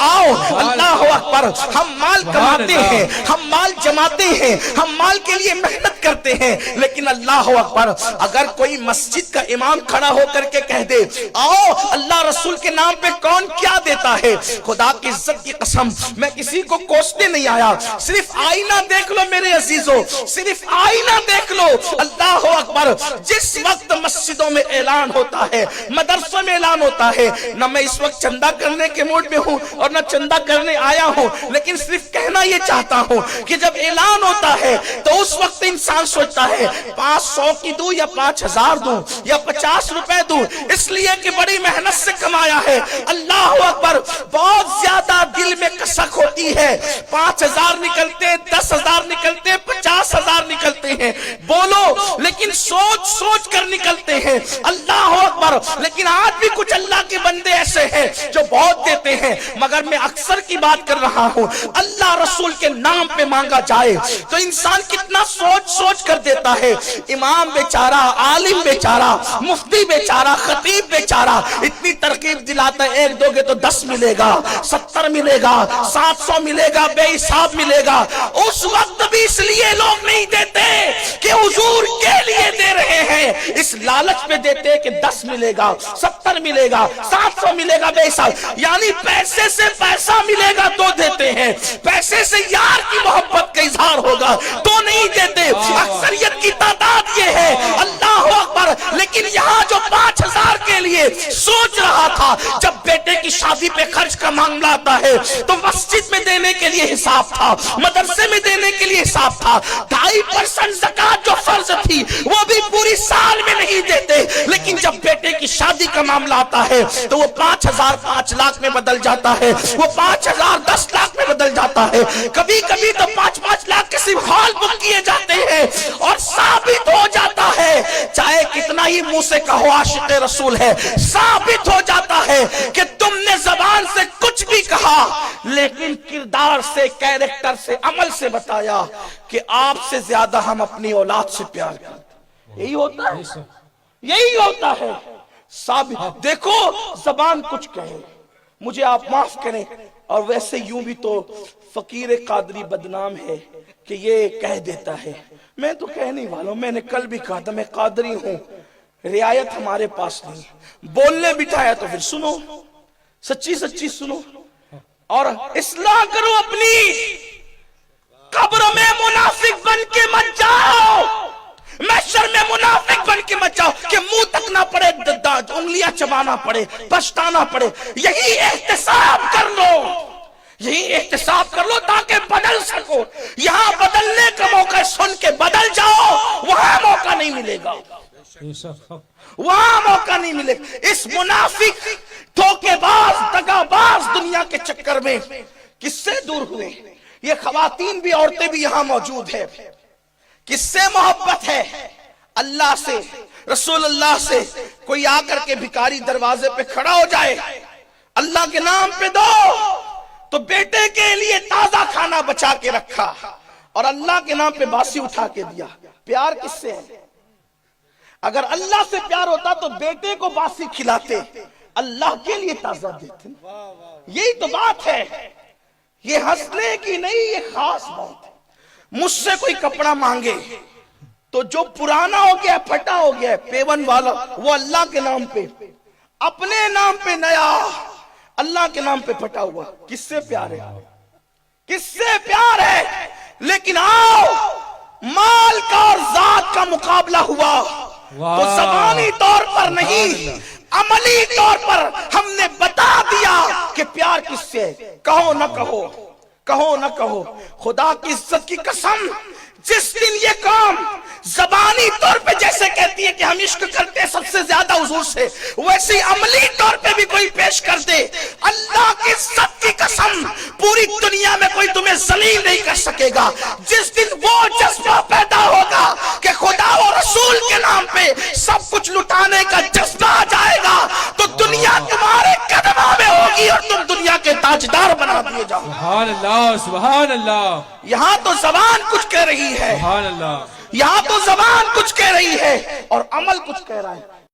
आओ अल्लाह अकबर, हम माल कमाते हैं, हम माल जमाते हैं, हम माल के लिए मेहनत करते हैं, लेकिन अल्लाह अकबर अगर कोई मस्जिद का इमाम खड़ा होकर के कह दे आओ अल्लाह रसूल के नाम पे कौन क्या देता है, खुदा की इज्जत की कसम मैं किसी को कोसने नहीं आया, सिर्फ आईना देख लो मेरे अजीजों, सिर्फ आईना देख लो। अल्लाह अकबर, जिस वक्त मस्जिदों में ऐलान होता है, मदरसों में ऐलान होता है, न मैं इस वक्त चंदा करने के मूड में हूं और न चंदा करने आया हूं, लेकिन सिर्फ कहना यह चाहता हूं कि जब ऐलान होता है तो उस वक्त इंसान सोचता है 500 की दूं या 5000 दूं या 50 रुपए दूं, इसलिए कि बड़ी मेहनत से कमाया है। अल्लाह अकबर, बहुत ज्यादा दिल में कसक होती है, 5000 निकलते, 10,000 निकलते, 50,000 निकलते हैं, बोलो लेकिन सोच सोच कर निकलते हैं। अल्लाह अकबर, लेकिन आज भी कुछ अल्लाह के बंदे ऐसे हैं जो बहुत देते हैं, मगर मैं अक्सर की बात कर रहा हूं, अल्लाह रसूल के नाम पे मांगा जाए तो इंसान कितना सोच सोच कर देता है। इमाम बेचारा, आलिम बेचारा, मुफ्ती बेचारा, खतीब बेचारा इतनी तरकीब दिलाता है, एक दोगे तो 10 मिलेगा, 70 मिलेगा, 700 मिलेगा, बेहिसाब मिलेगा। उस वक्त भी इसलिए लोग नहीं देते कि हुजूर के लिए दे रहे हैं, इस लालच पे देते कि 10 मिलेगा, 70 मिलेगा, 700 मिलेगा, बेहिसाब, यानी पैसे से पैसा मिलेगा तो देते हैं, पैसे से यार की मोहब्बत का इजहार होगा तो नहीं देते। अक्सरियत की तादाद ये है। अल्लाह अकबर, लेकिन यहाँ जो 5000 के लिए सोच रहा था, जब बेटे की शादी पे खर्च का मामला आता है तो मस्जिद में देने के लिए हिसाब था, मदरसे में देने के लिए हिसाब था, 2.5% ज़कात जो फर्ज थी वो भी पूरी साल में नहीं देते, लेकिन जब बेटे की शादी का मामला आता है तो वो 5000 5 लाख में बदल जाता है, वो 5000 10 लाख में बदल जाता है, कभी कभी तो 5-5 लाख के सिर्फ हॉल बुक किए जाते हैं। और साबित हो जाता है, चाहे कितना ही मुंह से कहो आशिक़ रसूल है, साबित हो जाता है कि तुमने जबान से कुछ भी कहा, लेकिन किरदार से, कैरेक्टर से, अमल से बताया कि आपसे ज्यादा हम अपनी औलाद से प्यार करते। यही होता है, यही होता है। साबित देखो, जबान कुछ कहे, मुझे आप माफ करें, और वैसे यूं भी तो फकीर कादरी बदनाम है कि ये कह देता है, मैं तो कहने वाला हूं, मैंने कल भी कहा था मैं कादरी हूं, रियायत हमारे पास नहीं, बोलने बिठाया तो फिर सुनो, सच्ची सच्ची सुनो और इस्लाह करो अपनी। कब्र में मुनाफिक बन के मत जाओ, महशर में मुनाफिक बन के मत जाओ कि मुंह तक ना पड़े, उंगलियां चबाना पड़े, पछताना पड़े। यही एहतिसाब कर लो, यही एहतिसाब कर लो ताकि बदल सको। यहां बदलने का मौका सुन के बदल जाओ, वहां मौका नहीं मिलेगा, वहां मौका नहीं मिलेगा। इस मुनाफिक, धोखेबाज, दगाबाज दुनिया के चक्कर में किससे दूर हुए? ये खवातीन भी, औरतें भी यहां मौजूद है। किससे मोहब्बत है? अल्लाह से, रसूलुल्लाह से। कोई आकर के भिखारी दरवाजे पे खड़ा हो जाए, अल्लाह के नाम पे दो, तो बेटे के लिए ताजा खाना बचा के रखा और अल्लाह के नाम पे बासी उठा के दिया। प्यार किससे है? अगर अल्लाह से प्यार होता तो बेटे को बासी खिलाते, अल्लाह के लिए ताजा देते। यही तो बात है, ये हंसने की नहीं, ये खास बात है। मुझसे कोई कपड़ा मांगे तो जो पुराना हो गया, फटा हो गया, पेवन वाला, वो अल्लाह के नाम पे, अपने नाम पे नया, अल्लाह के नाम पे फटा हुआ, किससे प्यार है? किससे प्यार है? लेकिन आओ, माल का और जात का मुकाबला हुआ तो ज़बानी तौर पर नहीं, अमली तौर पर हमने बता दिया कि प्यार किससे है। कहो न कहो, कहो न कहो, खुदा की इज्जत की कसम, जिस दिन ये काम ज़बानी तौर पे जैसे कहती है कि हम इश्क करते हैं सबसे ज्यादा हुजूर से, वैसे ही अमली तौर पे भी कोई पेश कर दे, अल्लाह की इज्जत की कसम, पूरी दुनिया में कोई तुम्हें जलील नहीं कर सकेगा। जिस दिन वो जज्बा पैदा होगा कि खुदा और रसूल के नाम पे सब कुछ लुटाने का जज्बा आ जाएगा, तो दुनिया तुम्हारे कदमों में होगी और तुम दुनिया के ताजदार बना दिए जाओ। सुभान अल्लाह, सुभान अल्लाह। यहाँ तो ज़बान कुछ कह रही है, सुभान अल्लाह, यहाँ तो ज़बान कुछ कह रही है और अमल कुछ कह रहा है।